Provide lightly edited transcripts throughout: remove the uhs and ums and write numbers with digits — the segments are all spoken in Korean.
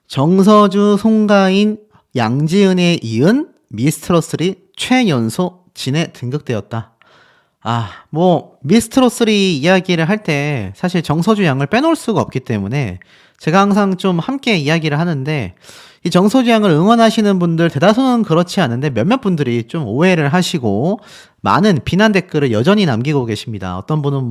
정서주, 송가인, 양지은에 이은 미스트롯3 최연소 진에 등극되었다. 미스트롯3 이야기를 할 때 사실 정서주 양을 빼놓을 수가 없기 때문에 제가 항상 좀 함께 이야기를 하는데, 이 정서주 양을 응원하시는 분들 대다수는 그렇지 않은데 몇몇 분들이 좀 오해를 하시고 많은 비난 댓글을 여전히 남기고 계십니다. 어떤 분은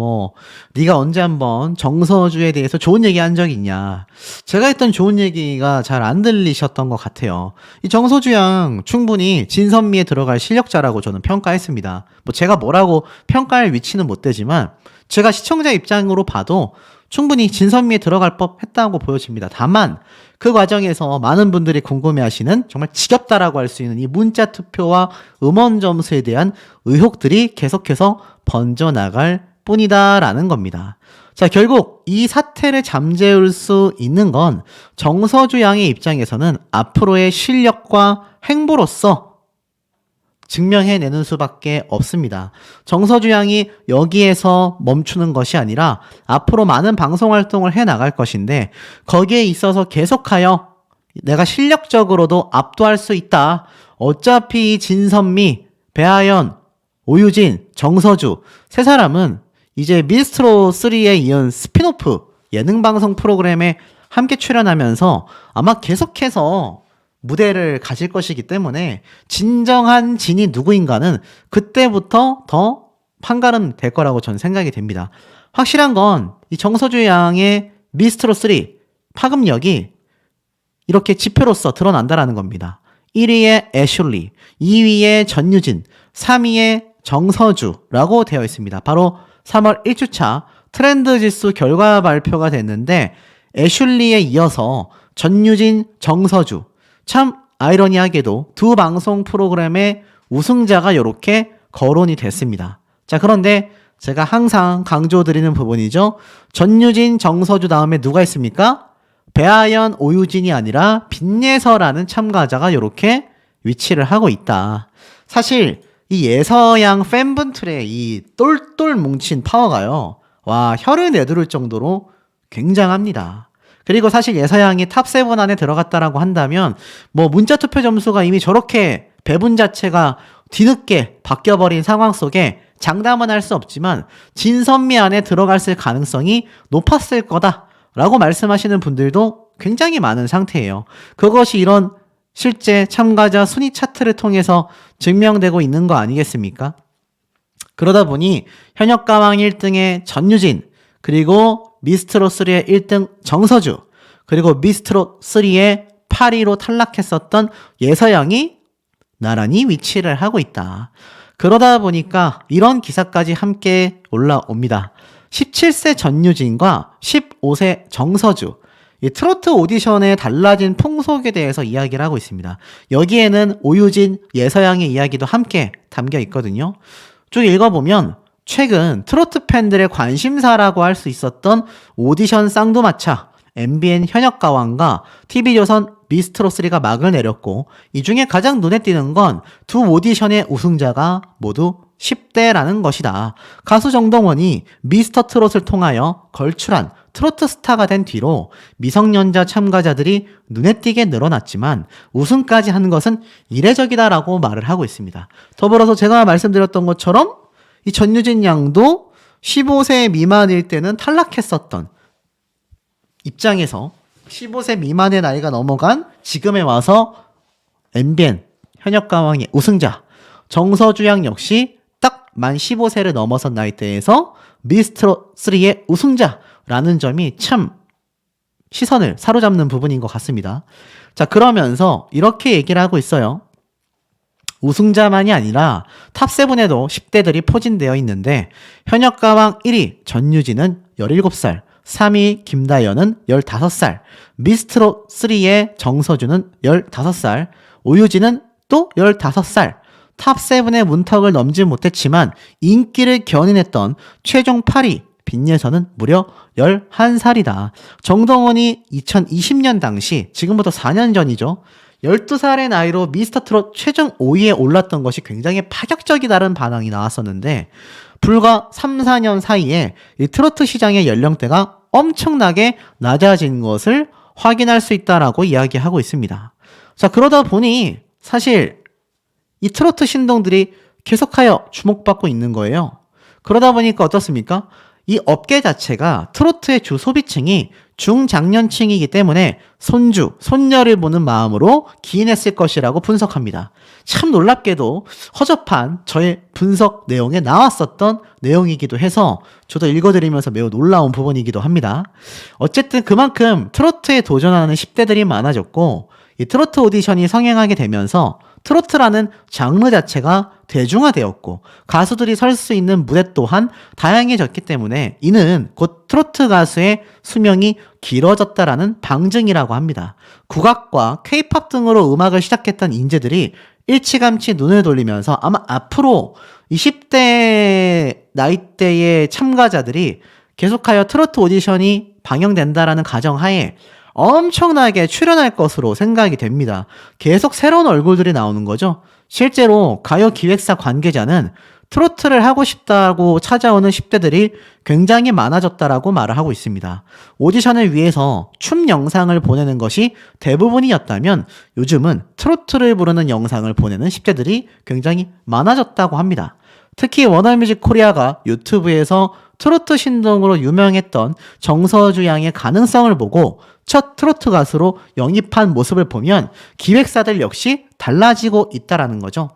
네가 언제 한번 정서주에 대해서 좋은 얘기 한 적이 있냐. 제가 했던 좋은 얘기가 잘 안 들리셨던 것 같아요. 이 정서주 양 충분히 진선미에 들어갈 실력자라고 저는 평가했습니다. 제가 뭐라고 평가할 위치는 못 되지만 제가 시청자 입장으로 봐도 충분히 진선미에 들어갈 법 했다고 보여집니다. 다만 그 과정에서 많은 분들이 궁금해하시는 정말 지겹다라고 할 수 있는 이 문자 투표와 음원 점수에 대한 의혹들이 계속해서 번져나갈 뿐이다라는 겁니다. 자, 결국 이 사태를 잠재울 수 있는 건 정서주 양의 입장에서는 앞으로의 실력과 행보로서 증명해내는 수밖에 없습니다. 정서주 양이 여기에서 멈추는 것이 아니라 앞으로 많은 방송 활동을 해나갈 것인데, 거기에 있어서 계속하여 내가 실력적으로도 압도할 수 있다. 어차피 진선미, 배아연, 오유진, 정서주 세 사람은 이제 미스트롯3에 이은 스피노프 예능방송 프로그램에 함께 출연하면서 아마 계속해서 무대를 가질 것이기 때문에 진정한 진이 누구인가는 그때부터 더 판가름 될 거라고 저는 생각이 됩니다. 확실한 건 이 정서주 양의 미스트롯3 파급력이 이렇게 지표로서 드러난다라는 겁니다. 1위에 애슐리, 2위에 전유진, 3위에 정서주라고 되어 있습니다. 바로 3월 1주차 트렌드 지수 결과 발표가 됐는데, 애슐리에 이어서 전유진, 정서주, 참 아이러니하게도 두 방송 프로그램의 우승자가 이렇게 거론이 됐습니다. 자, 그런데 제가 항상 강조드리는 부분이죠. 전유진, 정서주 다음에 누가 있습니까? 배아연, 오유진이 아니라 빈예서라는 참가자가 이렇게 위치를 하고 있다. 사실 이 예서양 팬분들의 이 똘똘 뭉친 파워가요, 혀를 내두를 정도로 굉장합니다. 그리고 사실 예서양이 탑7 안에 들어갔다라고 한다면 문자투표 점수가 이미 저렇게 배분 자체가 뒤늦게 바뀌어버린 상황 속에 장담은 할 수 없지만 진선미 안에 들어갔을 가능성이 높았을 거다라고 말씀하시는 분들도 굉장히 많은 상태예요. 그것이 이런 실제 참가자 순위 차트를 통해서 증명되고 있는 거 아니겠습니까? 그러다 보니 현역가왕 1등의 전유진, 그리고 미스트롯3의 1등 정서주, 그리고 미스트롯3의 8위로 탈락했었던 예서양이 나란히 위치를 하고 있다. 그러다 보니까 이런 기사까지 함께 올라옵니다. 17세 전유진과 15세 정서주, 이 트로트 오디션의 달라진 풍속에 대해서 이야기를 하고 있습니다. 여기에는 오유진, 예서양의 이야기도 함께 담겨 있거든요. 쭉 읽어보면 최근 트로트 팬들의 관심사라고 할 수 있었던 오디션 쌍두마차 MBN 현역가왕과 TV조선 미스트롯3가 막을 내렸고, 이 중에 가장 눈에 띄는 건 두 오디션의 우승자가 모두 10대라는 것이다. 가수 정동원이 미스터트롯을 통하여 걸출한 트로트 스타가 된 뒤로 미성년자 참가자들이 눈에 띄게 늘어났지만 우승까지 한 것은 이례적이다라고 말을 하고 있습니다. 더불어서 제가 말씀드렸던 것처럼 이 전유진 양도 15세 미만일 때는 탈락했었던 입장에서 15세 미만의 나이가 넘어간 지금에 와서 MBN 현역가왕의 우승자 정서주 양 역시 딱 만 15세를 넘어선 나이대에서 미스트롯3의 우승자라는 점이 참 시선을 사로잡는 부분인 것 같습니다. 자, 그러면서 이렇게 얘기를 하고 있어요. 우승자만이 아니라 탑7에도 10대들이 포진되어 있는데, 현역가왕 1위 전유진은 17살, 3위 김다연은 15살, 미스트롯3의 정서주는 15살, 오유진은 또 15살, 탑7의 문턱을 넘지 못했지만 인기를 견인했던 최종 8위 빈예서는 무려 11살이다. 정동원이 2020년 당시, 지금부터 4년 전이죠, 12살의 나이로 미스터트롯 최종 5위에 올랐던 것이 굉장히 파격적이다는 반응이 나왔었는데, 불과 3, 4년 사이에 이 트로트 시장의 연령대가 엄청나게 낮아진 것을 확인할 수 있다라고 이야기하고 있습니다. 자, 그러다 보니 사실 이 트로트 신동들이 계속하여 주목받고 있는 거예요. 그러다 보니까 어떻습니까? 이 업계 자체가 트로트의 주 소비층이 중장년층이기 때문에 손주, 손녀를 보는 마음으로 기인했을 것이라고 분석합니다. 참 놀랍게도 허접한 저의 분석 내용에 나왔었던 내용이기도 해서 저도 읽어드리면서 매우 놀라운 부분이기도 합니다. 어쨌든 그만큼 트로트에 도전하는 10대들이 많아졌고 이 트로트 오디션이 성행하게 되면서 트로트라는 장르 자체가 대중화되었고 가수들이 설 수 있는 무대 또한 다양해졌기 때문에 이는 곧 트로트 가수의 수명이 길어졌다라는 방증이라고 합니다. 국악과 케이팝 등으로 음악을 시작했던 인재들이 일찌감치 눈을 돌리면서 아마 앞으로 20대 나이대의 참가자들이 계속하여 트로트 오디션이 방영된다라는 가정하에 엄청나게 출연할 것으로 생각이 됩니다. 계속 새로운 얼굴들이 나오는 거죠. 실제로 가요 기획사 관계자는 트로트를 하고 싶다고 찾아오는 10대들이 굉장히 많아졌다라고 말을 하고 있습니다. 오디션을 위해서 춤 영상을 보내는 것이 대부분이었다면 요즘은 트로트를 부르는 영상을 보내는 10대들이 굉장히 많아졌다고 합니다. 특히 워너뮤직 코리아가 유튜브에서 트로트 신동으로 유명했던 정서주 양의 가능성을 보고 첫 트로트 가수로 영입한 모습을 보면 기획사들 역시 달라지고 있다라는 거죠.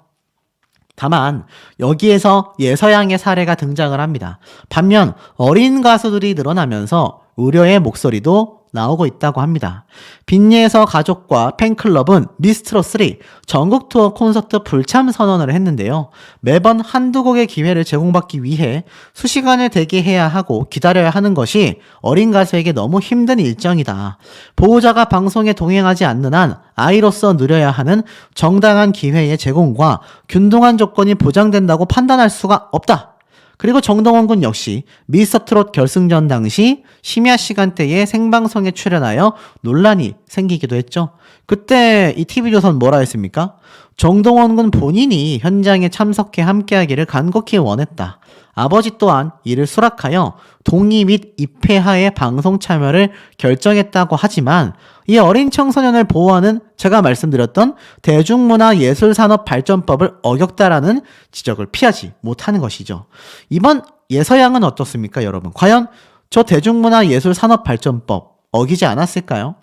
다만 여기에서 예서양의 사례가 등장을 합니다. 반면 어린 가수들이 늘어나면서 우려의 목소리도 나오고 있다고 합니다. 빈예서 가족과 팬클럽은 미스트롯3 전국 투어 콘서트 불참 선언을 했는데요. 매번 한두 곡의 기회를 제공받기 위해 수시간을 대기해야 하고 기다려야 하는 것이 어린 가수에게 너무 힘든 일정이다. 보호자가 방송에 동행하지 않는 한 아이로서 누려야 하는 정당한 기회의 제공과 균등한 조건이 보장된다고 판단할 수가 없다. 그리고 정동원 군 역시 미스터트롯 결승전 당시 심야 시간대에 생방송에 출연하여 논란이 생기기도 했죠. 그때 이 TV조선 뭐라 했습니까? 정동원 군 본인이 현장에 참석해 함께하기를 간곡히 원했다. 아버지 또한 이를 수락하여 동의 및 입회하에 방송 참여를 결정했다고 하지만 이 어린 청소년을 보호하는 제가 말씀드렸던 대중문화예술산업발전법을 어겼다라는 지적을 피하지 못하는 것이죠. 이번 예서양은 어떻습니까, 여러분? 과연 저 대중문화예술산업발전법 어기지 않았을까요?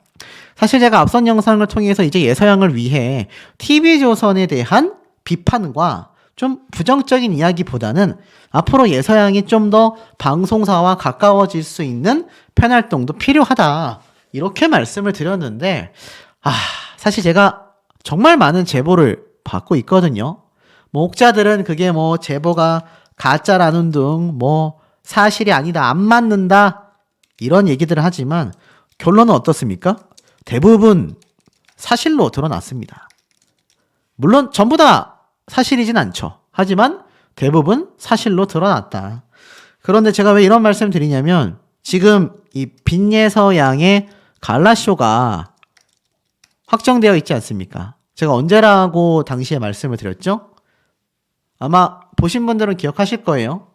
사실 제가 앞선 영상을 통해서 이제 예서양을 위해 TV조선에 대한 비판과 좀 부정적인 이야기보다는 앞으로 예서양이 좀 더 방송사와 가까워질 수 있는 팬활동도 필요하다. 이렇게 말씀을 드렸는데, 사실 제가 정말 많은 제보를 받고 있거든요. 뭐, 옥자들은 그게 뭐, 제보가 가짜라는 둥, 뭐, 사실이 아니다, 안 맞는다, 이런 얘기들을 하지만, 결론은 어떻습니까? 대부분 사실로 드러났습니다. 물론 전부 다 사실이진 않죠. 하지만 대부분 사실로 드러났다. 그런데 제가 왜 이런 말씀 드리냐면 지금 이 빈예서 양의 갈라쇼가 확정되어 있지 않습니까? 제가 언제라고 당시에 말씀을 드렸죠? 아마 보신 분들은 기억하실 거예요.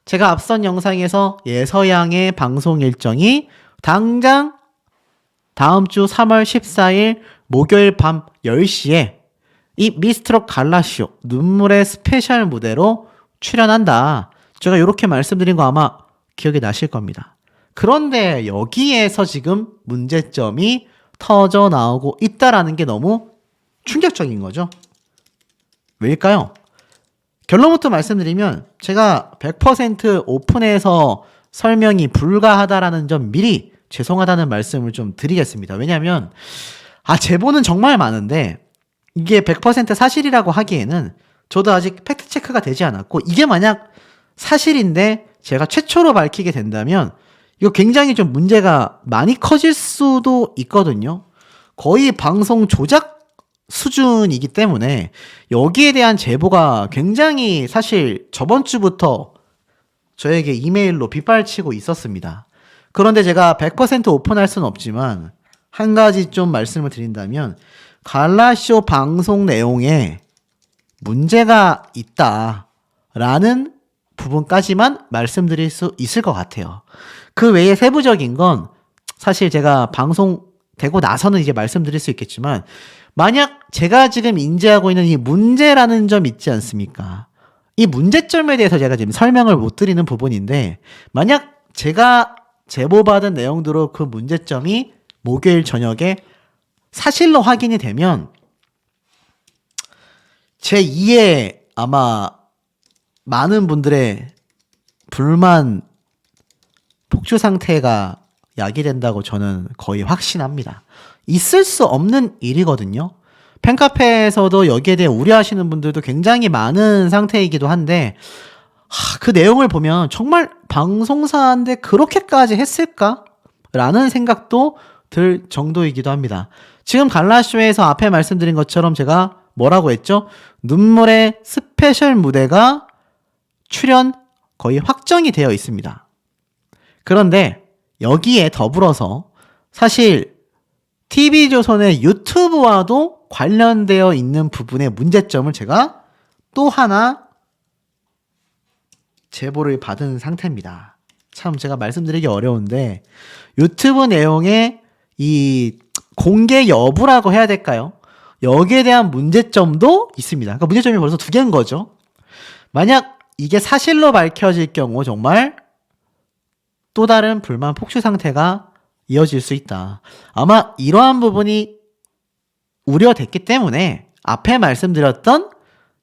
제가 앞선 영상에서 예서양의 방송 일정이 당장 다음 주 3월 14일 목요일 밤 10시에 이 미스트롯 갈라쇼 눈물의 스페셜 무대로 출연한다. 제가 이렇게 말씀드린 거 아마 기억이 나실 겁니다. 그런데 여기에서 지금 문제점이 터져 나오고 있다라는 게 너무 충격적인 거죠. 왜일까요? 결론부터 말씀드리면 제가 100% 오픈해서 설명이 불가하다라는 점 미리 죄송하다는 말씀을 좀 드리겠습니다. 왜냐하면 제보는 정말 많은데 이게 100% 사실이라고 하기에는 저도 아직 팩트체크가 되지 않았고 이게 만약 사실인데 제가 최초로 밝히게 된다면 이거 굉장히 좀 문제가 많이 커질 수도 있거든요. 거의 방송 조작 수준이기 때문에 여기에 대한 제보가 굉장히 사실 저번 주부터 저에게 이메일로 빗발치고 있었습니다. 그런데 제가 100% 오픈할 수는 없지만 한 가지 좀 말씀을 드린다면 갈라쇼 방송 내용에 문제가 있다라는 부분까지만 말씀드릴 수 있을 것 같아요. 그 외에 세부적인 건 사실 제가 방송되고 나서는 이제 말씀드릴 수 있겠지만, 만약 제가 지금 인지하고 있는 이 문제라는 점 있지 않습니까? 이 문제점에 대해서 제가 지금 설명을 못 드리는 부분인데, 만약 제가 제보받은 내용대로 그 문제점이 목요일 저녁에 사실로 확인이 되면 제 2의 아마 많은 분들의 불만 폭주 상태가 야기된다고 저는 거의 확신합니다. 있을 수 없는 일이거든요. 팬카페에서도 여기에 대해 우려하시는 분들도 굉장히 많은 상태이기도 한데, 그 내용을 보면 정말 방송사인데 그렇게까지 했을까? 라는 생각도 들 정도이기도 합니다. 지금 갈라쇼에서 앞에 말씀드린 것처럼 제가 뭐라고 했죠? 눈물의 스페셜 무대가 출연 거의 확정이 되어 있습니다. 그런데 여기에 더불어서 사실 TV조선의 유튜브와도 관련되어 있는 부분의 문제점을 제가 또 하나 제보를 받은 상태입니다. 참 제가 말씀드리기 어려운데, 유튜브 내용의 이 공개 여부라고 해야 될까요? 여기에 대한 문제점도 있습니다. 그러니까 문제점이 벌써 2개인 거죠. 만약 이게 사실로 밝혀질 경우 정말 또 다른 불만 폭주 상태가 이어질 수 있다. 아마 이러한 부분이 우려됐기 때문에 앞에 말씀드렸던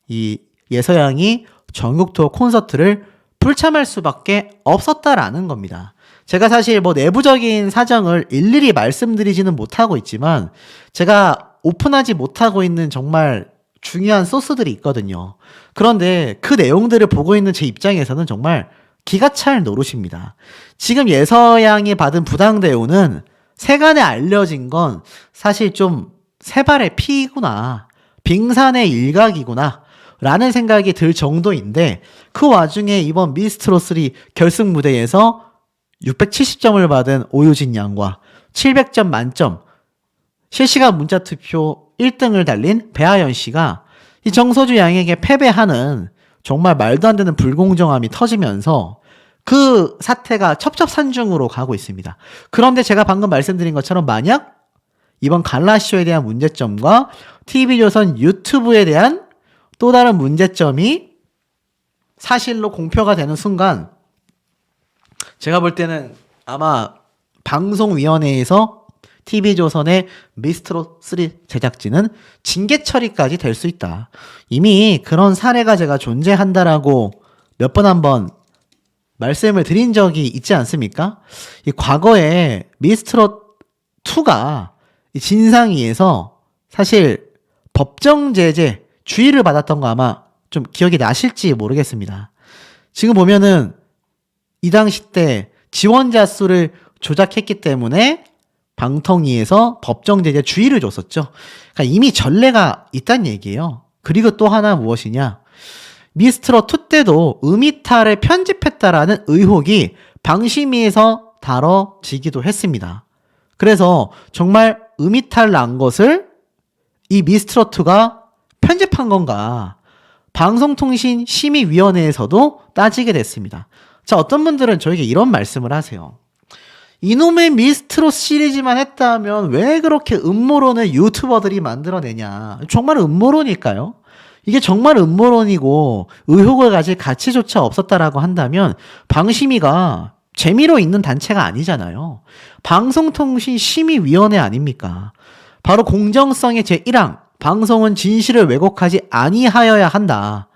이 예서양이 전국 투어 콘서트를 불참할 수밖에 없었다라는 겁니다. 제가 사실 뭐 내부적인 사정을 일일이 말씀드리지는 못하고 있지만, 제가 오픈하지 못하고 있는 정말 중요한 소스들이 있거든요. 그런데 그 내용들을 보고 있는 제 입장에서는 정말 기가 찰 노릇입니다. 지금 예서양이 받은 부당 대우는 세간에 알려진 건 사실 좀 세발의 피구나, 빙산의 일각이구나 라는 생각이 들 정도인데, 그 와중에 이번 미스트롯3 결승 무대에서 670점을 받은 오유진 양과 700점 만점 실시간 문자 투표 1등을 달린 배아연 씨가 이 정서주 양에게 패배하는 정말 말도 안 되는 불공정함이 터지면서 그 사태가 첩첩산중으로 가고 있습니다. 그런데 제가 방금 말씀드린 것처럼 만약 이번 갈라쇼에 대한 문제점과 TV조선 유튜브에 대한 또 다른 문제점이 사실로 공표가 되는 순간, 제가 볼 때는 아마 방송위원회에서 TV조선의 미스트롯3 제작진은 징계 처리까지 될 수 있다. 이미 그런 사례가 제가 존재한다라고 몇 번 한번 말씀을 드린 적이 있지 않습니까? 이 과거에 미스트롯2가 진상위에서 사실 법정 제재 주의를 받았던 거 아마 좀 기억이 나실지 모르겠습니다. 지금 보면은 이 당시 때 지원자 수를 조작했기 때문에 방통위에서 법정 제재 주의를 줬었죠. 그러니까 이미 전례가 있다는 얘기예요. 그리고 또 하나 무엇이냐? 미스트롯2 때도 음이탈을 편집했다라는 의혹이 방심위에서 다뤄지기도 했습니다. 그래서 정말 음이탈 난 것을 이 미스트롯2가 편집한 건가? 방송통신심의위원회에서도 따지게 됐습니다. 자, 어떤 분들은 저에게 이런 말씀을 하세요. 이놈의 미스트롯 시리즈만 했다면 왜 그렇게 음모론을 유튜버들이 만들어내냐? 정말 음모론일까요? 이게 정말 음모론이고 의혹을 가질 가치조차 없었다라고 한다면 방심위가 재미로 있는 단체가 아니잖아요. 방송통신심의위원회 아닙니까? 바로 공정성의 제1항, 방송은 진실을 왜곡하지 아니하여야 한다.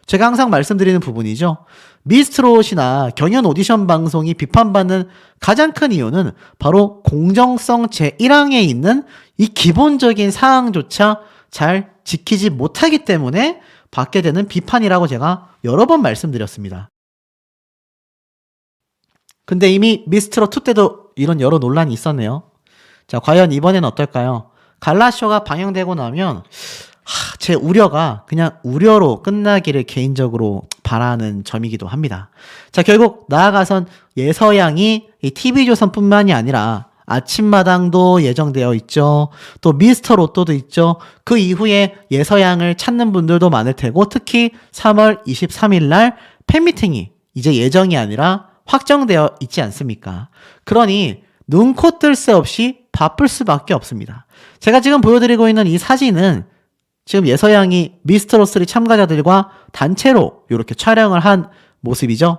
제가 항상 말씀드리는 부분이죠. 미스트롯이나 경연 오디션 방송이 비판받는 가장 큰 이유는 바로 공정성 제1항에 있는 이 기본적인 사항조차 잘 지키지 못하기 때문에 받게 되는 비판이라고 제가 여러 번 말씀드렸습니다. 근데 이미 미스트롯2 때도 이런 여러 논란이 있었네요. 자, 과연 이번엔 어떨까요? 갈라쇼가 방영되고 나면 제 우려가 그냥 우려로 끝나기를 개인적으로 바라는 점이기도 합니다. 자, 결국 나아가선 예서양이 이 TV조선뿐만이 아니라 아침마당도 예정되어 있죠. 또 미스터 로또도 있죠. 그 이후에 예서양을 찾는 분들도 많을 테고, 특히 3월 23일 날 팬미팅이 이제 예정이 아니라 확정되어 있지 않습니까? 그러니 눈코 뜰 새 없이 바쁠 수밖에 없습니다. 제가 지금 보여드리고 있는 이 사진은 지금 예서양이 미스터로3 참가자들과 단체로 이렇게 촬영을 한 모습이죠.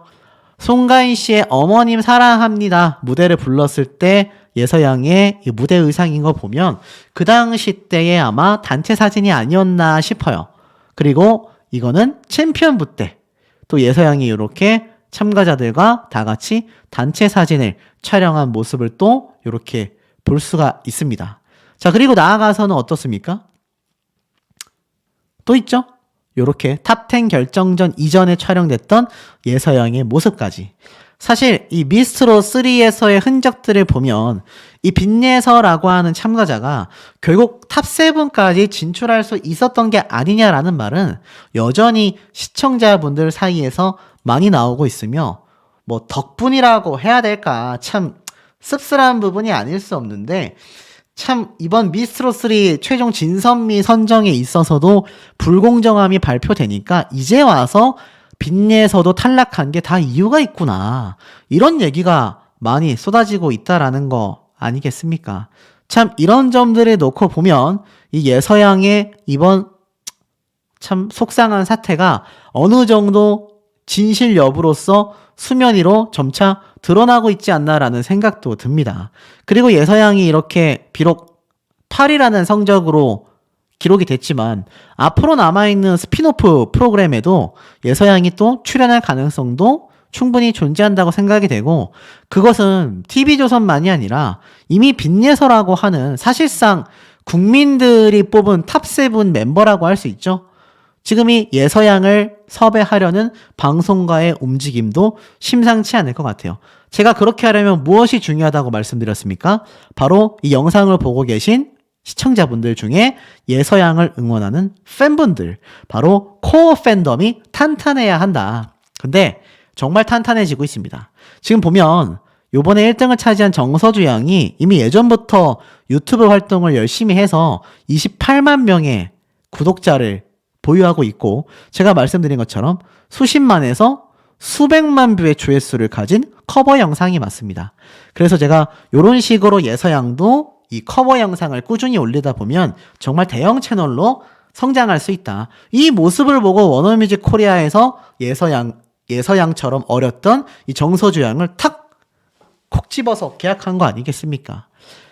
송가인 씨의 어머님 사랑합니다 무대를 불렀을 때 예서양의 이 무대 의상인 거 보면 그 당시 때에 아마 단체 사진이 아니었나 싶어요. 그리고 이거는 챔피언부 때 또 예서양이 이렇게 참가자들과 다 같이 단체 사진을 촬영한 모습을 또 이렇게 볼 수가 있습니다. 자, 그리고 나아가서는 어떻습니까? 또 있죠? 요렇게 탑10 결정전 이전에 촬영됐던 예서양의 모습까지. 사실 이 미스트롯3에서의 흔적들을 보면 이 빈예서라고 하는 참가자가 결국 탑7까지 진출할 수 있었던 게 아니냐라는 말은 여전히 시청자분들 사이에서 많이 나오고 있으며 뭐 덕분이라고 해야 될까 참 씁쓸한 부분이 아닐 수 없는데 참 이번 미스트롯3 최종 진선미 선정에 있어서도 불공정함이 발표되니까 이제 와서 빈예서도 탈락한 게 다 이유가 있구나. 이런 얘기가 많이 쏟아지고 있다라는 거 아니겠습니까? 참 이런 점들을 놓고 보면 이 예서양의 이번 참 속상한 사태가 어느 정도 진실 여부로서 수면 위로 점차 드러나고 있지 않나라는 생각도 듭니다. 그리고 예서양이 이렇게 비록 8위라는 성적으로 기록이 됐지만 앞으로 남아있는 스피노프 프로그램에도 예서양이 또 출연할 가능성도 충분히 존재한다고 생각이 되고 그것은 TV조선만이 아니라 이미 빈예서라고 하는 사실상 국민들이 뽑은 탑7 멤버라고 할 수 있죠. 지금 이 예서양을 섭외하려는 방송가의 움직임도 심상치 않을 것 같아요. 제가 그렇게 하려면 무엇이 중요하다고 말씀드렸습니까? 바로 이 영상을 보고 계신 시청자분들 중에 예서양을 응원하는 팬분들, 바로 코어 팬덤이 탄탄해야 한다. 근데 정말 탄탄해지고 있습니다. 지금 보면 요번에 1등을 차지한 정서주 양이 이미 예전부터 유튜브 활동을 열심히 해서 28만 명의 구독자를 보유하고 있고 제가 말씀드린 것처럼 수십만에서 수백만 뷰의 조회수를 가진 커버 영상이 맞습니다. 그래서 제가 이런 식으로 예서양도 이 커버 영상을 꾸준히 올리다 보면 정말 대형 채널로 성장할 수 있다. 이 모습을 보고 워너뮤직 코리아에서 예서양처럼 어렸던 이 정서주 양을 탁 콕 집어서 계약한 거 아니겠습니까?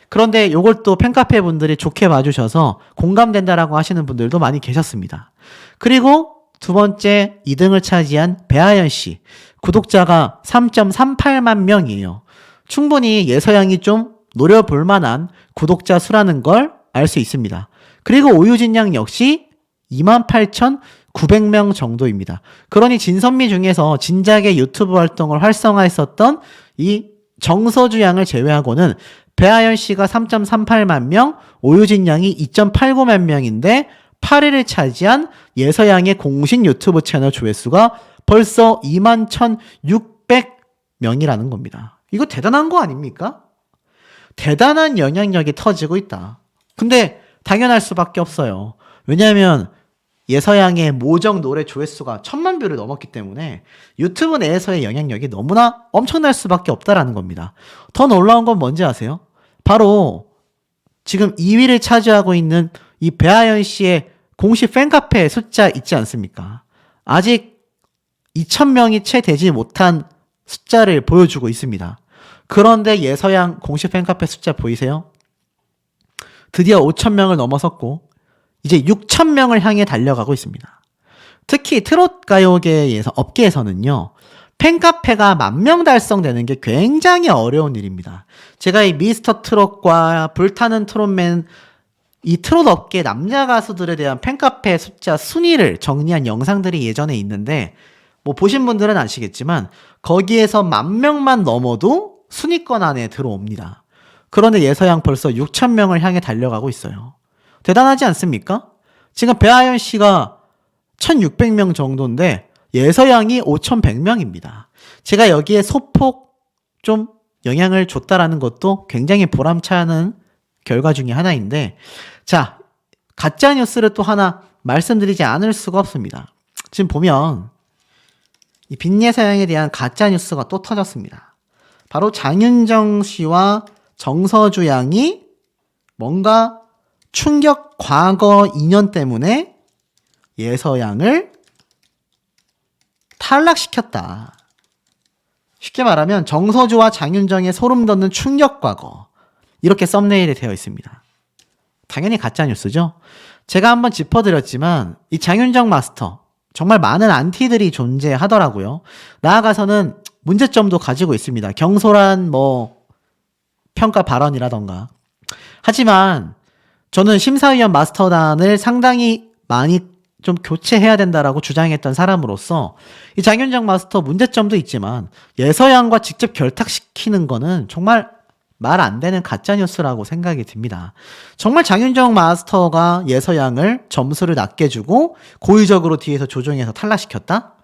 그런데 이걸 또 팬카페 분들이 좋게 봐주셔서 공감된다라고 하시는 분들도 많이 계셨습니다. 그리고 두 번째 2등을 차지한 배아연 씨. 구독자가 3.38만 명이에요. 충분히 예서양이 좀 노려볼 만한 구독자 수라는 걸 알 수 있습니다. 그리고 오유진 양 역시 28,900명 정도입니다. 그러니 진선미 중에서 진작에 유튜브 활동을 활성화했었던 이 정서주 양을 제외하고는 배아연 씨가 3.38만 명, 오유진 양이 2.89만 명인데 8위를 차지한 예서양의 공식 유튜브 채널 조회수가 벌써 21,600명이라는 겁니다. 이거 대단한 거 아닙니까? 대단한 영향력이 터지고 있다. 근데 당연할 수밖에 없어요. 왜냐하면 예서양의 모정 노래 조회수가 1000만 뷰를 넘었기 때문에 유튜브 내에서의 영향력이 너무나 엄청날 수밖에 없다라는 겁니다. 더 놀라운 건 뭔지 아세요? 바로 지금 2위를 차지하고 있는 이 배아연 씨의 공식 팬카페 숫자 있지 않습니까? 아직 2,000명이 채 되지 못한 숫자를 보여주고 있습니다. 그런데 예서양 공식 팬카페 숫자 보이세요? 드디어 5,000명을 넘어섰고 이제 6,000명을 향해 달려가고 있습니다. 특히 트롯 가요계에서 업계에서는요. 팬카페가 10,000명 달성되는 게 굉장히 어려운 일입니다. 제가 이 미스터 트롯과 불타는 트롯맨 이 트롯 업계 남자 가수들에 대한 팬카페 숫자 순위를 정리한 영상들이 예전에 있는데 뭐 보신 분들은 아시겠지만 거기에서 10,000명만 넘어도 순위권 안에 들어옵니다. 그런데 예서양 벌써 6,000명을 향해 달려가고 있어요. 대단하지 않습니까? 지금 배아연 씨가 1,600명 정도인데 예서양이 5,100명입니다. 제가 여기에 소폭 좀 영향을 줬다라는 것도 굉장히 보람차는 결과 중에 하나인데 자, 가짜 뉴스를 또 하나 말씀드리지 않을 수가 없습니다. 지금 보면 이 빈예서양에 대한 가짜 뉴스가 또 터졌습니다. 바로 장윤정 씨와 정서주 양이 뭔가 충격 과거 인연 때문에 예서양을 탈락시켰다. 쉽게 말하면 정서주와 장윤정의 소름 돋는 충격 과거, 이렇게 썸네일에 되어 있습니다. 당연히 가짜뉴스죠. 제가 한번 짚어드렸지만 이 장윤정 마스터 정말 많은 안티들이 존재하더라고요. 나아가서는 문제점도 가지고 있습니다. 경솔한 평가 발언이라던가. 하지만 저는 심사위원 마스터단을 상당히 많이 좀 교체해야 된다라고 주장했던 사람으로서 이 장윤정 마스터 문제점도 있지만 예서양과 직접 결탁시키는 거는 정말 말 안 되는 가짜뉴스라고 생각이 듭니다. 정말 장윤정 마스터가 예서양을 점수를 낮게 주고 고의적으로 뒤에서 조종해서 탈락시켰다?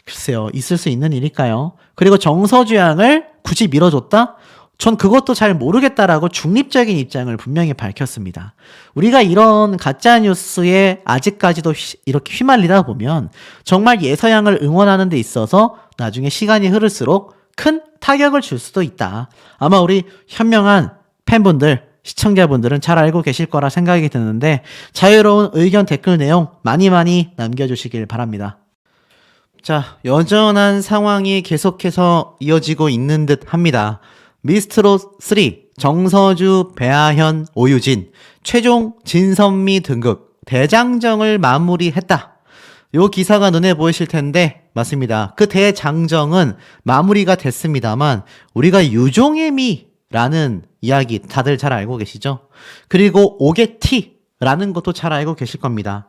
글쎄요, 있을 수 있는 일일까요? 그리고 정서주 양을 굳이 밀어줬다? 전 그것도 잘 모르겠다라고 중립적인 입장을 분명히 밝혔습니다. 우리가 이런 가짜뉴스에 아직까지도 이렇게 휘말리다 보면 정말 예서양을 응원하는 데 있어서 나중에 시간이 흐를수록 큰 타격을 줄 수도 있다. 아마 우리 현명한 팬분들, 시청자분들은 잘 알고 계실 거라 생각이 드는데 자유로운 의견 댓글 내용 많이 남겨주시길 바랍니다. 자, 여전한 상황이 계속해서 이어지고 있는 듯 합니다. 미스트롯 3, 정서주, 배아현, 오유진, 최종 진선미 등극, 대장정을 마무리했다. 요 기사가 눈에 보이실 텐데 맞습니다. 그 대장정은 마무리가 됐습니다만 우리가 유종의 미라는 이야기 다들 잘 알고 계시죠? 그리고 오게티라는 것도 잘 알고 계실 겁니다.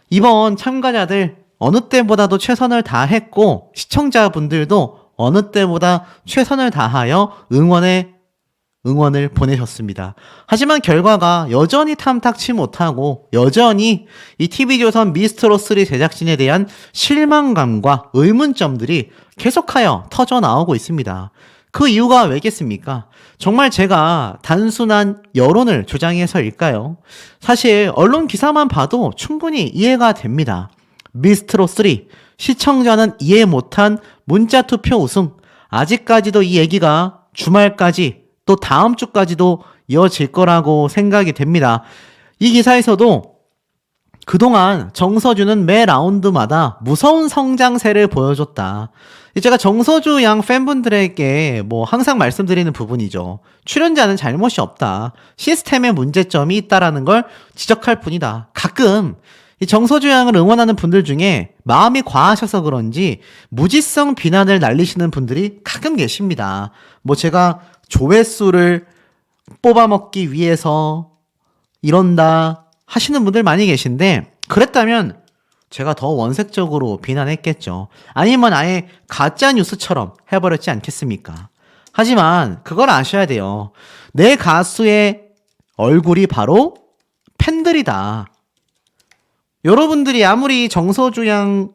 이번 참가자들 어느 때보다도 최선을 다했고 시청자분들도 어느 때보다 최선을 다하여 응원을 보내셨습니다. 하지만 결과가 여전히 탐탁치 못하고 여전히 이 TV조선 미스트롯3 제작진에 대한 실망감과 의문점들이 계속하여 터져나오고 있습니다. 그 이유가 왜겠습니까? 정말 제가 단순한 여론을 조장해서일까요? 사실 언론 기사만 봐도 충분히 이해가 됩니다. 미스트롯3 시청자는 이해 못한 문자투표 우승, 아직까지도 이 얘기가 주말까지 또 다음 주까지도 이어질 거라고 생각이 됩니다. 이 기사에서도 그동안 정서주는 매 라운드마다 무서운 성장세를 보여줬다. 제가 정서주 양 팬분들에게 항상 말씀드리는 부분이죠. 출연자는 잘못이 없다. 시스템에 문제점이 있다라는 걸 지적할 뿐이다. 가끔 이 정서주 양을 응원하는 분들 중에 마음이 과하셔서 그런지 무지성 비난을 날리시는 분들이 가끔 계십니다. 제가 조회수를 뽑아먹기 위해서 이런다 하시는 분들 많이 계신데 그랬다면 제가 더 원색적으로 비난했겠죠. 아니면 아예 가짜뉴스처럼 해버렸지 않겠습니까? 하지만 그걸 아셔야 돼요. 내 가수의 얼굴이 바로 팬들이다. 여러분들이 아무리 정서주 양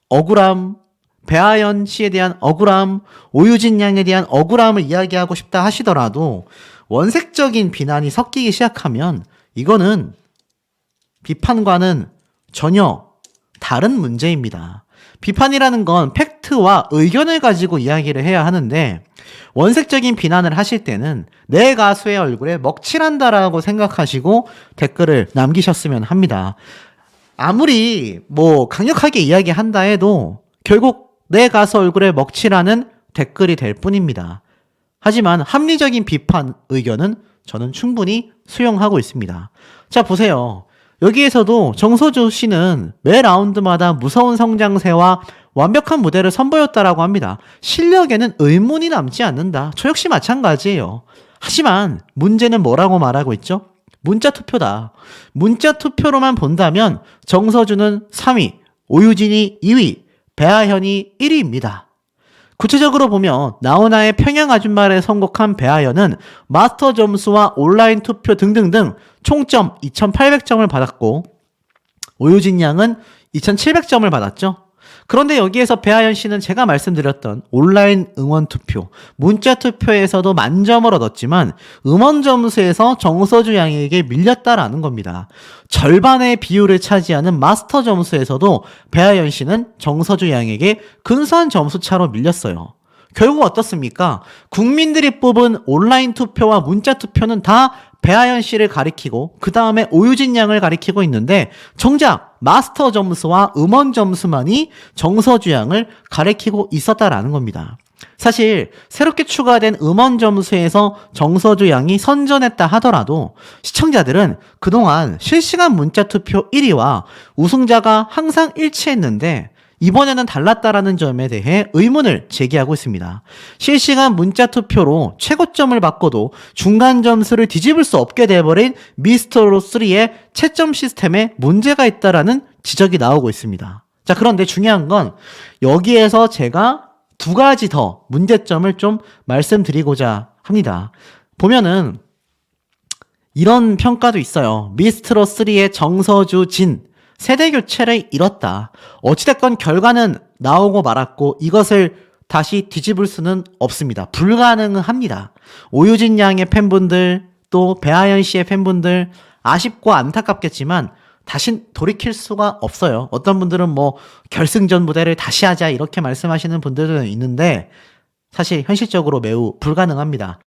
억울함, 배아연 씨에 대한 억울함, 오유진 양에 대한 억울함을 이야기하고 싶다 하시더라도 원색적인 비난이 섞이기 시작하면 이거는 비판과는 전혀 다른 문제입니다. 비판이라는 건 팩트와 의견을 가지고 이야기를 해야 하는데 원색적인 비난을 하실 때는 내 가수의 얼굴에 먹칠한다라고 생각하시고 댓글을 남기셨으면 합니다. 아무리 강력하게 이야기한다 해도 결국 내 가수 얼굴에 먹칠하는 댓글이 될 뿐입니다. 하지만 합리적인 비판 의견은 저는 충분히 수용하고 있습니다. 자, 보세요. 여기에서도 정서주 씨는 매 라운드마다 무서운 성장세와 완벽한 무대를 선보였다라고 합니다. 실력에는 의문이 남지 않는다. 저 역시 마찬가지예요. 하지만 문제는 뭐라고 말하고 있죠? 문자 투표다. 문자 투표로만 본다면 정서주는 3위, 오유진이 2위, 배아현이 1위입니다. 구체적으로 보면 나훈아의 평양 아줌마를 선곡한 배아현은 마스터 점수와 온라인 투표 등등등 총점 2,800점을 받았고 오유진 양은 2,700점을 받았죠. 그런데 여기에서 배아연 씨는 제가 말씀드렸던 온라인 응원 투표, 문자 투표에서도 만점을 얻었지만 음원 점수에서 정서주 양에게 밀렸다라는 겁니다. 절반의 비율을 차지하는 마스터 점수에서도 배아연 씨는 정서주 양에게 근소한 점수 차로 밀렸어요. 결국 어떻습니까? 국민들이 뽑은 온라인 투표와 문자 투표는 다 배아연 씨를 가리키고 그 다음에 오유진 양을 가리키고 있는데 정작 마스터 점수와 음원 점수만이 정서주 양을 가리키고 있었다라는 겁니다. 사실 새롭게 추가된 음원 점수에서 정서주 양이 선전했다 하더라도 시청자들은 그동안 실시간 문자 투표 1위와 우승자가 항상 일치했는데 이번에는 달랐다라는 점에 대해 의문을 제기하고 있습니다. 실시간 문자 투표로 최고점을 바꿔도 중간 점수를 뒤집을 수 없게 돼버린 미스터로3의 채점 시스템에 문제가 있다라는 지적이 나오고 있습니다. 자, 그런데 중요한 건 여기에서 제가 두 가지 더 문제점을 좀 말씀드리고자 합니다. 보면은 이런 평가도 있어요. 미스트롯3의 정서주 진 세대 교체를 이뤘다. 어찌됐건 결과는 나오고 말았고 이것을 다시 뒤집을 수는 없습니다. 불가능합니다. 오유진 양의 팬분들 또 배아연 씨의 팬분들 아쉽고 안타깝겠지만 다시 돌이킬 수가 없어요. 어떤 분들은 뭐 결승전 무대를 다시 하자 이렇게 말씀하시는 분들은 있는데 사실 현실적으로 매우 불가능합니다.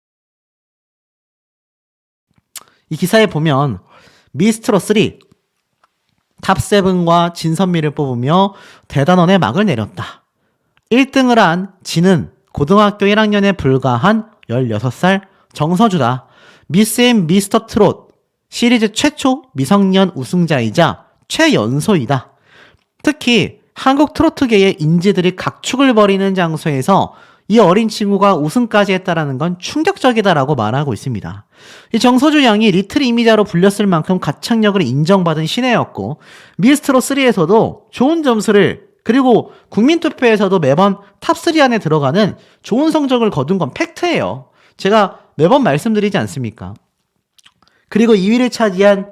이 기사에 보면 미스트롯3 탑7과 진선미를 뽑으며 대단원의 막을 내렸다. 1등을 한 진은 고등학교 1학년에 불과한 16살 정서주다. 미스 앤 미스터 트롯 시리즈 최초 미성년 우승자이자 최연소이다. 특히 한국 트로트계의 인지들이 각축을 벌이는 장소에서 이 어린 친구가 우승까지 했다는 건 충격적이다라고 말하고 있습니다. 이 정서주 양이 리틀 이미자로 불렸을 만큼 가창력을 인정받은 신예였고 미스트롯3에서도 좋은 점수를 그리고 국민투표에서도 매번 탑3 안에 들어가는 좋은 성적을 거둔 건 팩트예요. 제가 매번 말씀드리지 않습니까? 그리고 2위를 차지한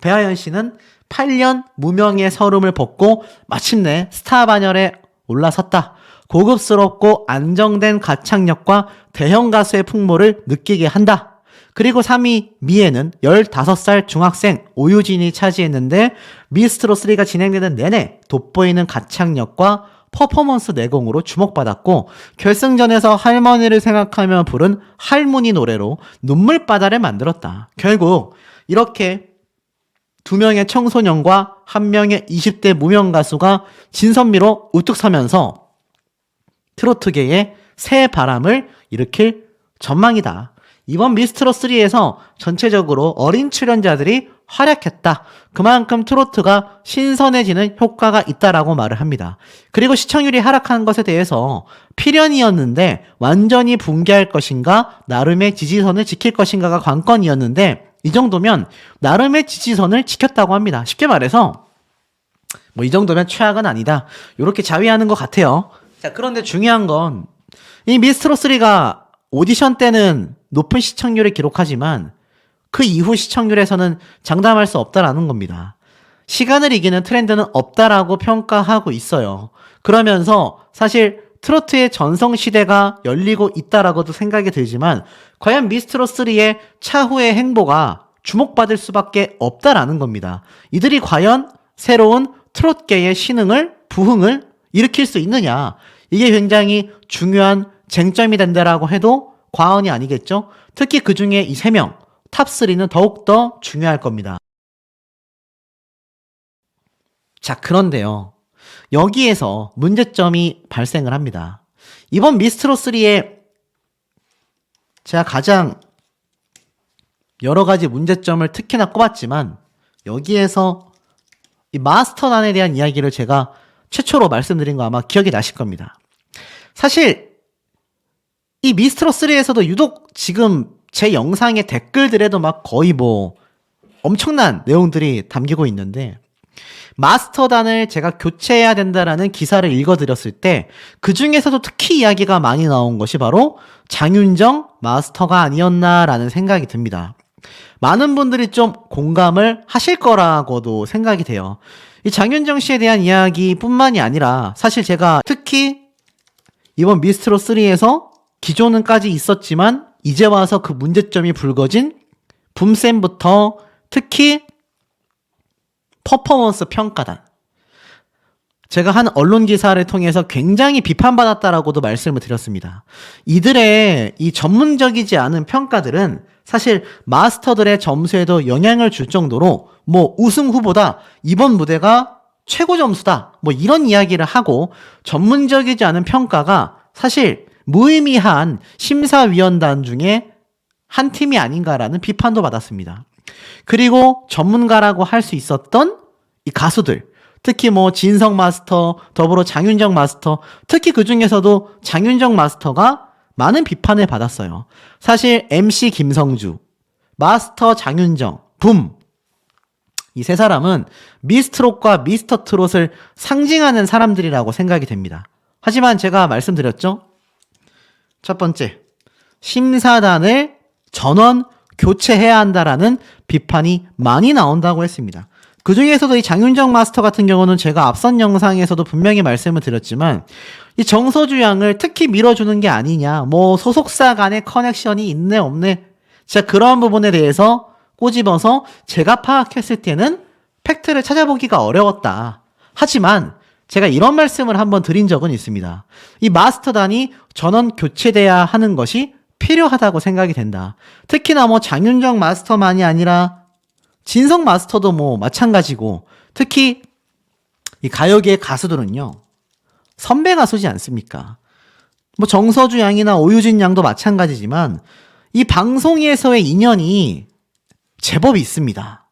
배아연 씨는 8년 무명의 서름을 벗고 마침내 스타 반열에 올라섰다. 고급스럽고 안정된 가창력과 대형 가수의 풍모를 느끼게 한다. 그리고 3위 미에는 15살 중학생 오유진이 차지했는데 미스트롯3가 진행되는 내내 돋보이는 가창력과 퍼포먼스 내공으로 주목받았고 결승전에서 할머니를 생각하며 부른 할머니 노래로 눈물바다를 만들었다. 결국 이렇게 2명의 청소년과 1명의 20대 무명 가수가 진선미로 우뚝 서면서 트로트계에 새 바람을 일으킬 전망이다. 이번 미스트롯3에서 전체적으로 어린 출연자들이 활약했다. 그만큼 트로트가 신선해지는 효과가 있다라고 말을 합니다. 그리고 시청률이 하락한 것에 대해서 필연이었는데 완전히 붕괴할 것인가 나름의 지지선을 지킬 것인가가 관건이었는데 이 정도면 나름의 지지선을 지켰다고 합니다. 쉽게 말해서 뭐 이 정도면 최악은 아니다. 이렇게 자위하는 것 같아요. 자, 그런데 중요한 건 이 미스트롯3가 오디션 때는 높은 시청률을 기록하지만 그 이후 시청률에서는 장담할 수 없다라는 겁니다. 시간을 이기는 트렌드는 없다라고 평가하고 있어요. 그러면서 사실 트로트의 전성시대가 열리고 있다라고도 생각이 들지만 과연 미스트롯3의 차후의 행보가 주목받을 수밖에 없다라는 겁니다. 이들이 과연 새로운 트롯계의 부흥을 일으킬 수 있느냐, 이게 굉장히 중요한 쟁점이 된다라고 해도 과언이 아니겠죠. 특히 그 중에 이 3명 탑3는 더욱더 중요할 겁니다. 자, 그런데요, 여기에서 문제점이 발생을 합니다. 이번 미스트롯3의 제가 가장 여러 가지 문제점을 특히나 꼽았지만 여기에서 이 마스터단에 대한 이야기를 제가 최초로 말씀드린 거 아마 기억이 나실 겁니다. 사실 이 미스트롯3에서도 유독 지금 제 영상의 댓글들에도 막 거의 뭐 엄청난 내용들이 담기고 있는데 마스터단을 제가 교체해야 된다라는 기사를 읽어드렸을 때 그 중에서도 특히 이야기가 많이 나온 것이 바로 장윤정 마스터가 아니었나라는 생각이 듭니다. 많은 분들이 좀 공감을 하실 거라고도 생각이 돼요. 이 장윤정 씨에 대한 이야기뿐만이 아니라 사실 제가 특히 이번 미스트롯3에서 기존은까지 있었지만 이제 와서 그 문제점이 불거진 붐쌤부터 특히 퍼포먼스 평가단, 제가 한 언론 기사를 통해서 굉장히 비판받았다라고도 말씀을 드렸습니다. 이들의 이 전문적이지 않은 평가들은 사실 마스터들의 점수에도 영향을 줄 정도로 뭐 우승 후보다, 이번 무대가 최고 점수다, 뭐 이런 이야기를 하고, 전문적이지 않은 평가가 사실 무의미한 심사위원단 중에 한 팀이 아닌가라는 비판도 받았습니다. 그리고 전문가라고 할 수 있었던 이 가수들, 특히 뭐 진성 마스터, 더불어 장윤정 마스터, 특히 그 중에서도 장윤정 마스터가 많은 비판을 받았어요. 사실 MC 김성주, 마스터 장윤정, 붐, 이 세 사람은 미스트롯과 미스터 트롯을 상징하는 사람들이라고 생각이 됩니다. 하지만 제가 말씀드렸죠? 첫 번째, 심사단을 전원 교체해야 한다라는 비판이 많이 나온다고 했습니다. 그 중에서도 이 장윤정 마스터 같은 경우는 제가 앞선 영상에서도 분명히 말씀을 드렸지만, 이 정서주 양을 특히 밀어주는 게 아니냐, 뭐 소속사 간의 커넥션이 있네 없네, 진짜 그러한 부분에 대해서 꼬집어서 제가 파악했을 때는 팩트를 찾아보기가 어려웠다. 하지만 제가 이런 말씀을 한번 드린 적은 있습니다. 이 마스터단이 전원 교체돼야 하는 것이 필요하다고 생각이 된다. 특히나 뭐 장윤정 마스터만이 아니라 진성 마스터도 뭐 마찬가지고, 특히 이 가요계의 가수들은요, 선배 가수지 않습니까? 뭐 정서주 양이나 오유진 양도 마찬가지지만 이 방송에서의 인연이 제법 있습니다.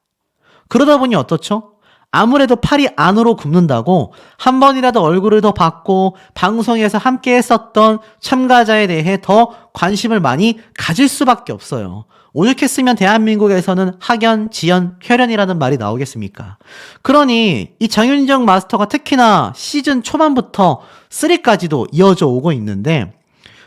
그러다 보니 어떻죠? 아무래도 팔이 안으로 굽는다고 한 번이라도 얼굴을 더 받고 방송에서 함께 했었던 참가자에 대해 더 관심을 많이 가질 수밖에 없어요. 오죽했으면 대한민국에서는 학연, 지연, 혈연이라는 말이 나오겠습니까? 그러니 이 장윤정 마스터가 특히나 시즌 초반부터 3까지도 이어져 오고 있는데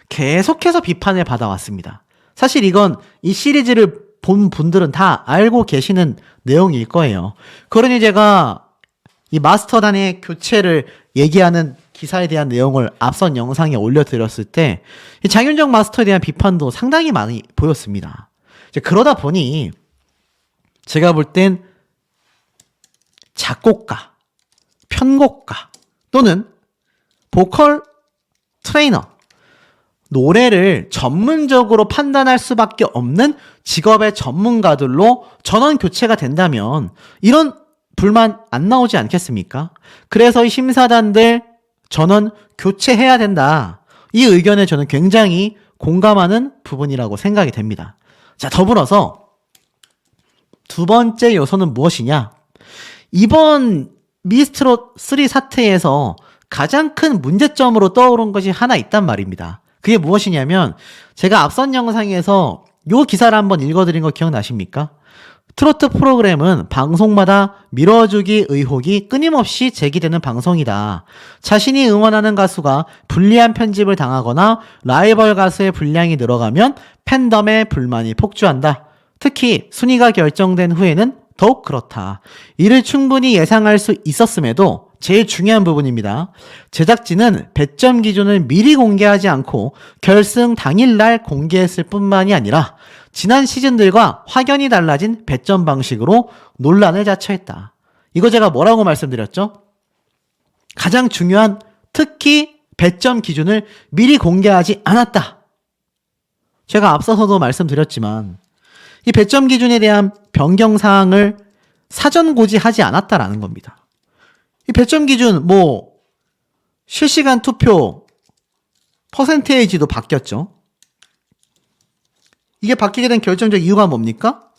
계속해서 비판을 받아왔습니다. 사실 이건 이 시리즈를 본 분들은 다 알고 계시는 내용일 거예요. 그러니 제가 이 마스터단의 교체를 얘기하는 기사에 대한 내용을 앞선 영상에 올려드렸을 때 이 장윤정 마스터에 대한 비판도 상당히 많이 보였습니다. 이제 그러다 보니 제가 볼 땐 작곡가, 편곡가 또는 보컬 트레이너, 노래를 전문적으로 판단할 수밖에 없는 직업의 전문가들로 전원 교체가 된다면 이런 불만 안 나오지 않겠습니까? 그래서 이 심사단들 전원 교체해야 된다. 이 의견에 저는 굉장히 공감하는 부분이라고 생각이 됩니다. 자, 더불어서 두 번째 요소는 무엇이냐? 이번 미스트롯 3 사태에서 가장 큰 문제점으로 떠오른 것이 하나 있단 말입니다. 그게 무엇이냐면, 제가 앞선 영상에서 요 기사를 한번 읽어드린 거 기억나십니까? 트로트 프로그램은 방송마다 밀어주기 의혹이 끊임없이 제기되는 방송이다. 자신이 응원하는 가수가 불리한 편집을 당하거나 라이벌 가수의 분량이 늘어가면 팬덤의 불만이 폭주한다. 특히 순위가 결정된 후에는 더욱 그렇다. 이를 충분히 예상할 수 있었음에도 제일 중요한 부분입니다. 제작진은 배점 기준을 미리 공개하지 않고 결승 당일날 공개했을 뿐만이 아니라 지난 시즌들과 확연히 달라진 배점 방식으로 논란을 자초했다. 이거 제가 뭐라고 말씀드렸죠? 가장 중요한, 특히 배점 기준을 미리 공개하지 않았다. 제가 앞서서도 말씀드렸지만 이 배점 기준에 대한 변경 사항을 사전 고지하지 않았다라는 겁니다. 이 배점 기준, 뭐 실시간 투표 퍼센테이지도 바뀌었죠. 이게 바뀌게 된 결정적 이유가 뭡니까?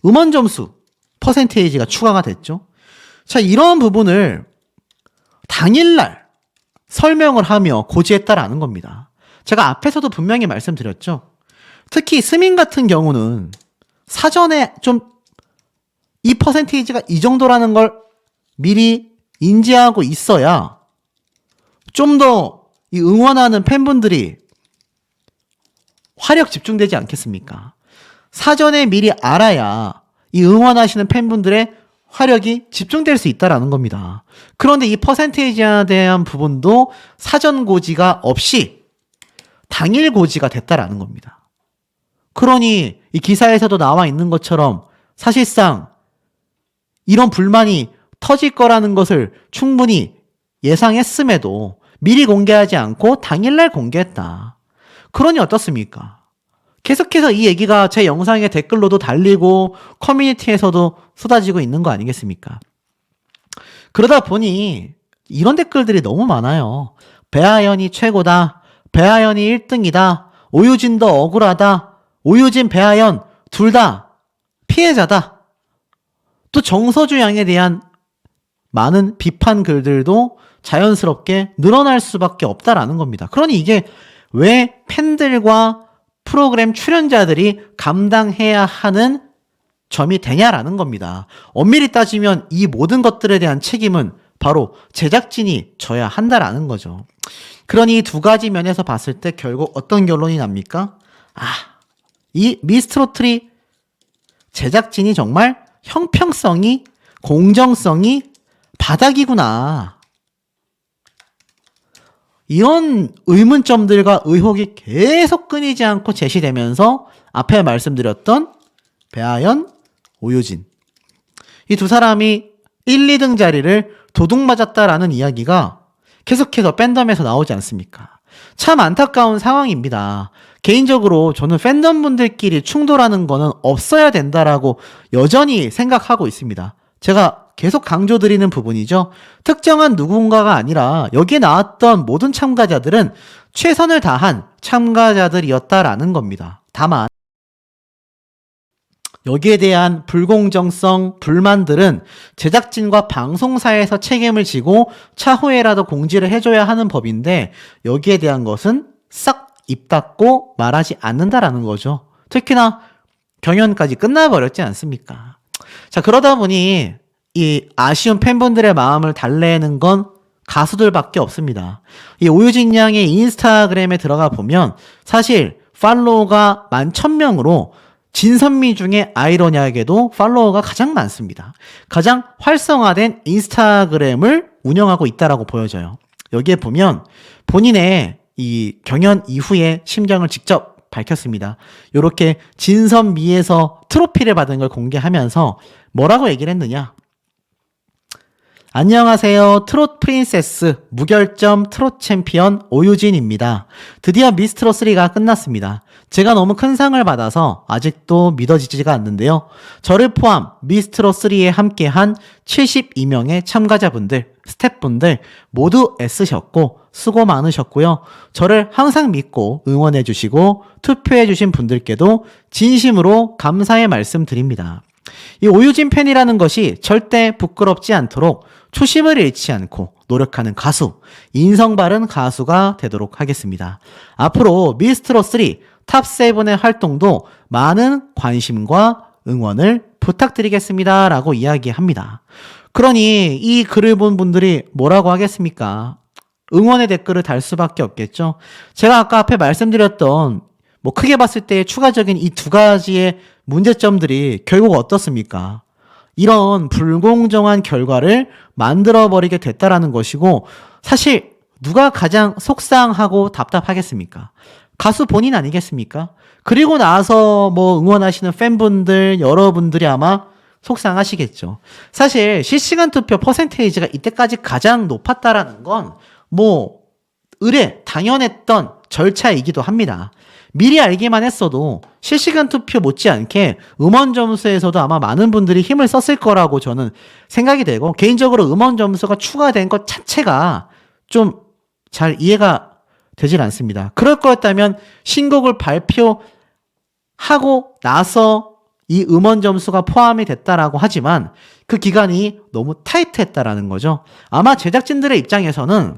음원 점수 퍼센테이지가 추가가 됐죠. 자, 이런 부분을 당일날 설명을 하며 고지했다라는 겁니다. 제가 앞에서도 분명히 말씀드렸죠. 특히 스밍 같은 경우는 사전에 좀 이 퍼센테이지가 이 정도라는 걸 미리 인지하고 있어야 좀 더 이 응원하는 팬분들이 화력 집중되지 않겠습니까? 사전에 미리 알아야 이 응원하시는 팬분들의 화력이 집중될 수 있다라는 겁니다. 그런데 이 퍼센테이지에 대한 부분도 사전 고지가 없이 당일 고지가 됐다라는 겁니다. 그러니 이 기사에서도 나와 있는 것처럼 사실상 이런 불만이 터질 거라는 것을 충분히 예상했음에도 미리 공개하지 않고 당일날 공개했다. 그러니 어떻습니까? 계속해서 이 얘기가 제 영상의 댓글로도 달리고 커뮤니티에서도 쏟아지고 있는 거 아니겠습니까? 그러다 보니 이런 댓글들이 너무 많아요. 배아연이 최고다. 배아연이 1등이다. 오유진도 억울하다. 오유진, 배아연 둘 다 피해자다. 또 정서주 양에 대한 많은 비판 글들도 자연스럽게 늘어날 수밖에 없다라는 겁니다. 그러니 이게 왜 팬들과 프로그램 출연자들이 감당해야 하는 점이 되냐라는 겁니다. 엄밀히 따지면 이 모든 것들에 대한 책임은 바로 제작진이 져야 한다라는 거죠. 그러니 이 두 가지 면에서 봤을 때 결국 어떤 결론이 납니까? 이 미스트롯3 제작진이 정말 형평성이, 공정성이 바닥이구나. 이런 의문점들과 의혹이 계속 끊이지 않고 제시되면서 앞에 말씀드렸던 배아연, 오유진 이 두 사람이 1, 2등 자리를 도둑맞았다라는 이야기가 계속해서 팬덤에서 나오지 않습니까? 참 안타까운 상황입니다. 개인적으로 저는 팬덤분들끼리 충돌하는 거는 없어야 된다라고 여전히 생각하고 있습니다. 제가 계속 강조드리는 부분이죠. 특정한 누군가가 아니라 여기에 나왔던 모든 참가자들은 최선을 다한 참가자들이었다라는 겁니다. 다만 여기에 대한 불공정성, 불만들은 제작진과 방송사에서 책임을 지고 차후에라도 공지를 해줘야 하는 법인데 여기에 대한 것은 싹 입 닫고 말하지 않는다라는 거죠. 특히나 경연까지 끝나버렸지 않습니까? 자, 그러다 보니 이 아쉬운 팬분들의 마음을 달래는 건 가수들밖에 없습니다. 이 오유진 양의 인스타그램에 들어가 보면 사실 팔로워가 11,000명으로 진선미 중에 아이러니하게도 팔로워가 가장 많습니다. 가장 활성화된 인스타그램을 운영하고 있다라고 보여져요. 여기에 보면 본인의 이 경연 이후에 심정을 직접 밝혔습니다. 이렇게 진선미에서 트로피를 받은 걸 공개하면서 뭐라고 얘기를 했느냐? 안녕하세요. 트롯 프린세스 무결점 트롯 챔피언 오유진입니다. 드디어 미스트롯3가 끝났습니다. 제가 너무 큰 상을 받아서 아직도 믿어지지가 않는데요. 저를 포함 미스트롯3에 함께한 72명의 참가자분들, 스태프분들 모두 애쓰셨고 수고 많으셨고요. 저를 항상 믿고 응원해주시고 투표해주신 분들께도 진심으로 감사의 말씀 드립니다. 이 오유진 팬이라는 것이 절대 부끄럽지 않도록 초심을 잃지 않고 노력하는 가수, 인성 바른 가수가 되도록 하겠습니다. 앞으로 미스트롯3 탑7의 활동도 많은 관심과 응원을 부탁드리겠습니다. 라고 이야기합니다. 그러니 이 글을 본 분들이 뭐라고 하겠습니까? 응원의 댓글을 달 수밖에 없겠죠. 제가 아까 앞에 말씀드렸던 크게 봤을 때 추가적인 이 두 가지의 문제점들이 결국 어떻습니까? 이런 불공정한 결과를 만들어버리게 됐다라는 것이고 사실 누가 가장 속상하고 답답하겠습니까? 가수 본인 아니겠습니까? 그리고 나서 응원하시는 팬분들, 여러분들이 아마 속상하시겠죠. 사실 실시간 투표 퍼센테이지가 이때까지 가장 높았다라는 건 당연했던 절차이기도 합니다. 미리 알기만 했어도 실시간 투표 못지않게 음원 점수에서도 아마 많은 분들이 힘을 썼을 거라고 저는 생각이 되고 개인적으로 음원 점수가 추가된 것 자체가 좀 잘 이해가 되질 않습니다. 그럴 거였다면 신곡을 발표하고 나서 이 음원 점수가 포함이 됐다라고 하지만 그 기간이 너무 타이트했다라는 거죠. 아마 제작진들의 입장에서는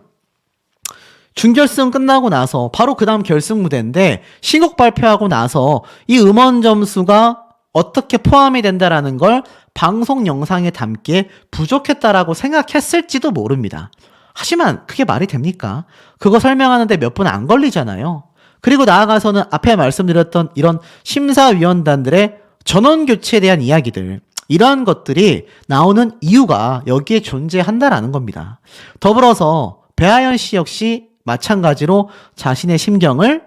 준결승 끝나고 나서 바로 그 다음 결승 무대인데 신곡 발표하고 나서 이 음원 점수가 어떻게 포함이 된다라는 걸 방송 영상에 담기에 부족했다라고 생각했을지도 모릅니다. 하지만 그게 말이 됩니까? 그거 설명하는데 몇 분 안 걸리잖아요. 그리고 나아가서는 앞에 말씀드렸던 이런 심사위원단들의 전원 교체에 대한 이야기들, 이러한 것들이 나오는 이유가 여기에 존재한다라는 겁니다. 더불어서 배아연 씨 역시 마찬가지로 자신의 심경을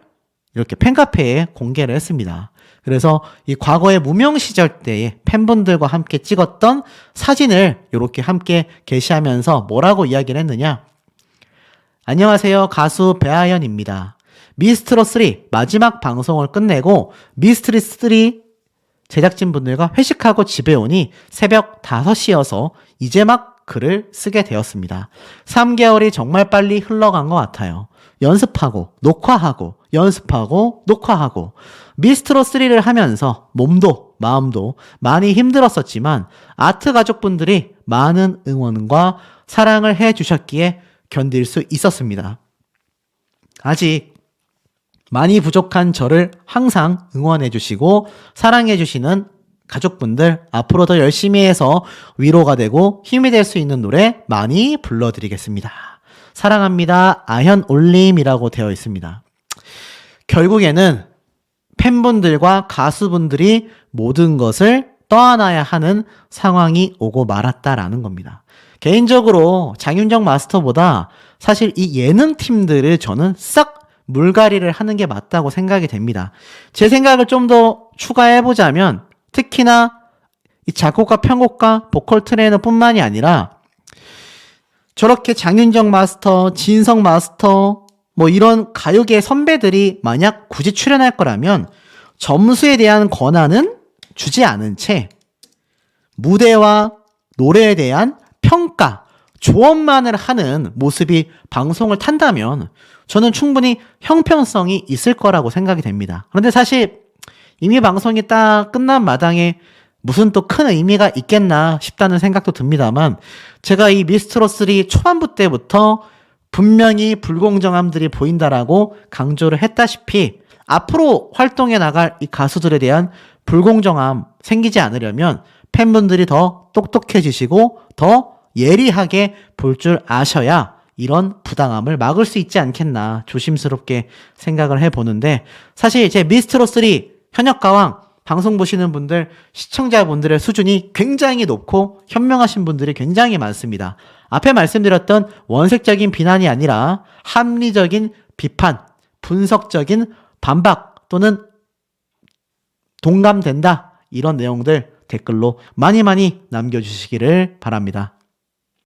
이렇게 팬카페에 공개를 했습니다. 그래서 이 과거의 무명 시절 때에 팬분들과 함께 찍었던 사진을 이렇게 함께 게시하면서 뭐라고 이야기를 했느냐? 안녕하세요. 가수 배아연입니다. 미스트롯3 마지막 방송을 끝내고 미스트롯3 제작진분들과 회식하고 집에 오니 새벽 5시여서 이제 막 글을 쓰게 되었습니다. 3개월이 정말 빨리 흘러간 것 같아요. 연습하고 녹화하고 연습하고 녹화하고 미스트롯3를 하면서 몸도 마음도 많이 힘들었었지만 아트 가족분들이 많은 응원과 사랑을 해주셨기에 견딜 수 있었습니다. 아직 많이 부족한 저를 항상 응원해주시고 사랑해주시는 가족분들 앞으로 더 열심히 해서 위로가 되고 힘이 될 수 있는 노래 많이 불러드리겠습니다. 사랑합니다. 아현올림이라고 되어 있습니다. 결국에는 팬분들과 가수분들이 모든 것을 떠안아야 하는 상황이 오고 말았다라는 겁니다. 개인적으로 장윤정 마스터보다 사실 이 예능팀들을 저는 싹 물갈이를 하는 게 맞다고 생각이 됩니다. 제 생각을 좀 더 추가해보자면 특히나 이 작곡가, 편곡가, 보컬 트레이너 뿐만이 아니라 저렇게 장윤정 마스터, 진성 마스터 뭐 이런 가요계 선배들이 만약 굳이 출연할 거라면 점수에 대한 권한은 주지 않은 채 무대와 노래에 대한 평가, 조언만을 하는 모습이 방송을 탄다면 저는 충분히 형평성이 있을 거라고 생각이 됩니다. 그런데 사실 이미 방송이 딱 끝난 마당에 무슨 또 큰 의미가 있겠나 싶다는 생각도 듭니다만 제가 이 미스트롯3 초반부 때부터 분명히 불공정함들이 보인다라고 강조를 했다시피 앞으로 활동해 나갈 이 가수들에 대한 불공정함 생기지 않으려면 팬분들이 더 똑똑해지시고 더 예리하게 볼 줄 아셔야 이런 부당함을 막을 수 있지 않겠나 조심스럽게 생각을 해보는데 사실 제 미스트롯3 현역가왕 방송 보시는 분들 시청자분들의 수준이 굉장히 높고 현명하신 분들이 굉장히 많습니다. 앞에 말씀드렸던 원색적인 비난이 아니라 합리적인 비판, 분석적인 반박 또는 동감된다 이런 내용들 댓글로 많이 남겨주시기를 바랍니다.